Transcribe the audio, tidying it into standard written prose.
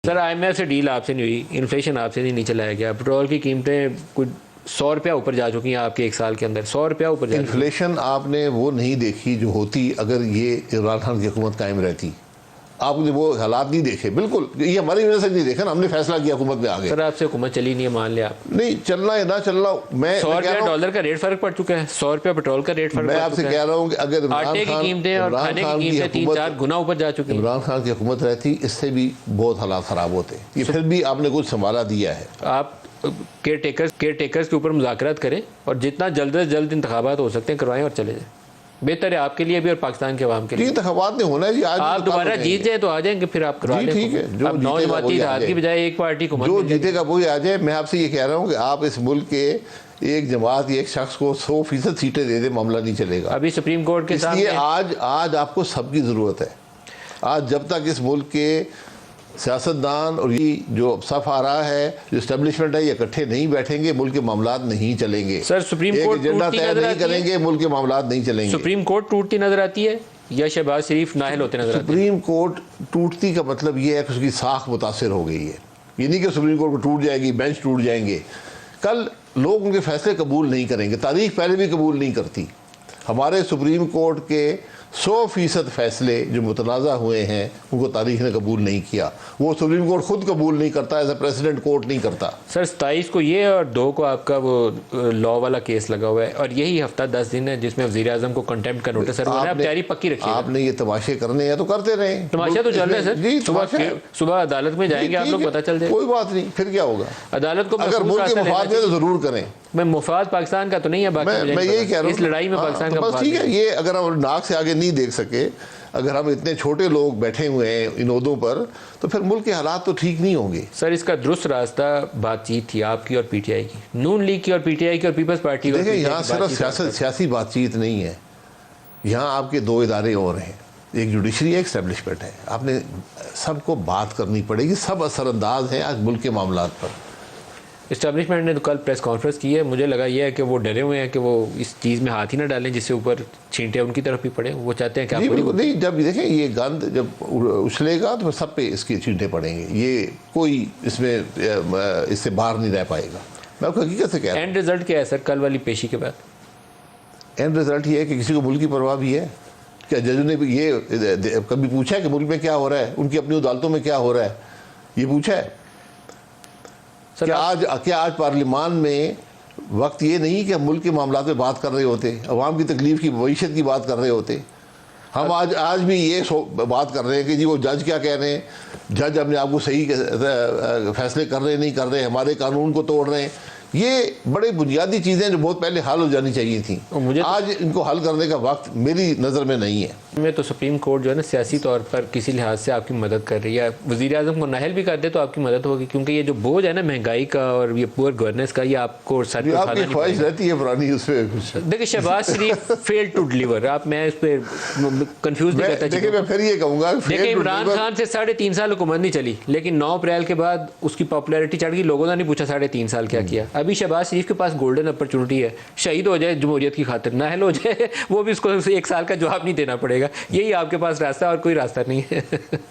Sir IMF से deal आपसे नहीं हुई, इन्फ्लेशन आपसे नहीं नीचे लाया गया, पेट्रोल की कीमतें कुछ 100 रुपया ऊपर जा चुकी हैं आपके एक साल के अंदर, 100 रुपया ऊपर जा चुकी हैं। इन्फ्लेशन आपने वो नहीं देखी जो होती अगर ये इमरान खान की हुकूमत कायम रहती। आपने वो हालात नहीं देखे, बिल्कुल ये हमारी वजह से नहीं देखे ना, हमने फैसला किया हुकूमत में आ गए। सर आपसे हुकूमत चली नहीं है, मान लिया आप, नहीं चलना है ना चलना। मैं 100 रुपया डॉलर का रेट फर्क पड़ चुका है, 100 रुपया पेट्रोल का रेट फर्क मैं पड़ आपसे चुका कह है। रहा हूँ कि अगर आटे की कीमतें और खाने की कीमतें 3-4 गुना ऊपर जा चुकी हैं। इमरान खान की हुकूमत रहती इससे भी बहुत हालात ख़राब होते। ये फिर भी आपने कुछ संभाला दिया है। आप केयर टेकर्स के ऊपर मुज़ाकरात करें और जितना जल्द से जल्द इंतखाबात हो सकते हैं करवाएं और चले जाएं। बेहतर है आपके लिए भी और पाकिस्तान के अवाम के लिए। इंतखाबात नहीं होना है जी, आज आप दोबारा जीत जाए तो आ जाएंगे, फिर आप करवा लें। ठीक है, जो अब नौ जमाती इत्तेहाद की बजाय एक पार्टी को जो जीतेगा वही आ जाए। मैं आपसे ये कह रहा हूँ कि आप इस मुल्क के एक जमात एक शख्स को 100% सीटें दे दे, मामला नहीं चलेगा। अभी सुप्रीम कोर्ट के सामने आज आपको सबकी ज़रूरत है। आज जब तक इस मुल्क के सियासतदान और ये जो सफ आ रहा है, जो इस्टेब्लिशमेंट है, ये इकट्ठे नहीं बैठेंगे, मुल्क के मामलात नहीं चलेंगे। सर सुप्रीम कोर्ट एजेंडा तय नहीं करेंगे, मुल्क के मामलात नहीं चलेंगे। सुप्रीम कोर्ट टूटती नजर आती है या शहबाज शरीफ नाहल होते नजर आते हैं? सुप्रीम कोर्ट टूटती का मतलब ये है कि उसकी साख मुतासर हो गई है। ये नहीं कि सुप्रीम कोर्ट टूट जाएगी, बेंच टूट जाएंगे। कल लोग उनके फैसले कबूल नहीं करेंगे, तारीख पहले भी कबूल नहीं करती। हमारे सुप्रीम कोर्ट के 100% फैसले जो मुतनाज़ा हुए हैं उनको तारीख ने कबूल नहीं किया। वो सुप्रीम कोर्ट खुद कबूल नहीं करता, एज ए प्रेसिडेंट कोर्ट नहीं करता। सर 27 को ये और 2 को आपका वो लॉ वाला केस लगा हुआ है और यही हफ्ता 10 दिन है जिसमें वज़ीर आज़म को कंटेम्प्ट का नोटिस सर्व होना है। आप तैयारी पक्की रखिए। आपने ये तमाशे करने हैं तो करते रहे। तमाशा तो चल रहा है सर जी। सुबह अदालत में जाएंगे आप लोग, पता चल जाए। कोई बात नहीं, फिर क्या होगा। अदालत को अगर मुल्क के मफाद है तो जरूर करें। मैं मुफाद पाकिस्तान का तो नहीं है, बाकी मैं यही कह रहा हूँ इस लड़ाई में पाकिस्तान का बस ठीक है। ये अगर हम नाक से आगे नहीं देख सके, अगर हम इतने छोटे लोग बैठे हुए हैं इन ओहदों पर, तो फिर मुल्क के हालात तो ठीक नहीं होंगे। सर इसका दुरुस्त रास्ता बातचीत थी आपकी और पीटीआई की, नून लीग की और पीटीआई की और पीपल्स पार्टी की। देखिए यहाँ सिर्फ सियासी बातचीत नहीं है, यहाँ आपके 2 इदारे और हैं, एक जुडिशरी है, एक एस्टेब्लिशमेंट है। आपने सबको बात करनी पड़ेगी, सब असरअंदाज हैं आज मुल्क के मामलात पर। इस्टेब्लिशमेंट ने तो कल प्रेस कॉन्फ्रेंस की है, मुझे लगा ये है कि वो डरे हुए हैं कि वो इस चीज़ में हाथ ही ना डालें जिससे ऊपर छींटे उनकी तरफ ही पड़े। वो चाहते हैं कि नहीं, जब देखें ये गंद जब उछलेगा तो सब पे इसके छींटे पड़ेंगे। ये कोई इसमें इससे बाहर नहीं रह पाएगा। मैं आपको हकीकत से कह रहा हूँ। एंड रिजल्ट क्या है सर कल वाली पेशी के बाद? एंड रिजल्ट ये है कि किसी को मुल्क की परवाह भी है क्या? जजों ने भी ये कभी पूछा है कि मुल्क में क्या हो रहा है, उनकी अपनी अदालतों में क्या हो रहा है, ये पूछा है? क्या आज पार्लियामान में वक्त ये नहीं कि हम मुल्क के मामलात में बात कर रहे होते, अवाम की तकलीफ की भविष्य की बात कर रहे होते? हम आज भी ये बात कर रहे हैं कि जी वो जज क्या कह रहे हैं, जज अपने आप को सही फैसले कर रहे नहीं कर रहे, हमारे कानून को तोड़ रहे हैं। ये बड़े बुनियादी चीज़ें जो बहुत पहले हल हो जानी चाहिए थी, मुझे आज इनको हल करने का वक्त मेरी नज़र में नहीं है। मैं तो सुप्रीम कोर्ट जो है ना सियासी तौर पर किसी लिहाज से आपकी मदद कर रही है, वज़ीर आज़म को नाहल भी कर दे तो आपकी मदद होगी, क्योंकि ये जो बोझ है ना महंगाई का और ये पुअर गवर्नेंस का, ये आपको सर पे उठाना नहीं ख्वाहिश रहती है पुरानी उस पर। देखिए शहबाज शरीफ फेल टू डिलीवर। आप मैं इस पर कंफ्यूज नहीं करता। देखिए मैं फिर ये कहूँगा, देखिए इमरान खान से 3.5 साल हुकूमत नहीं चली, लेकिन 9 अप्रैल के बाद उसकी पॉपुलैरिटी चढ़ गई। लोगों ने नहीं पूछा 3.5 साल क्या किया। अभी शहबाज शरीफ के पास गोल्डन अपॉर्चुनिटी है, शहीद हो जाए जमहूरियत की खातिर, नाहल हो जाए, वो भी उसको 1 साल का जवाब नहीं देना पड़ेगा। यही आपके पास रास्ता और कोई रास्ता नहीं है।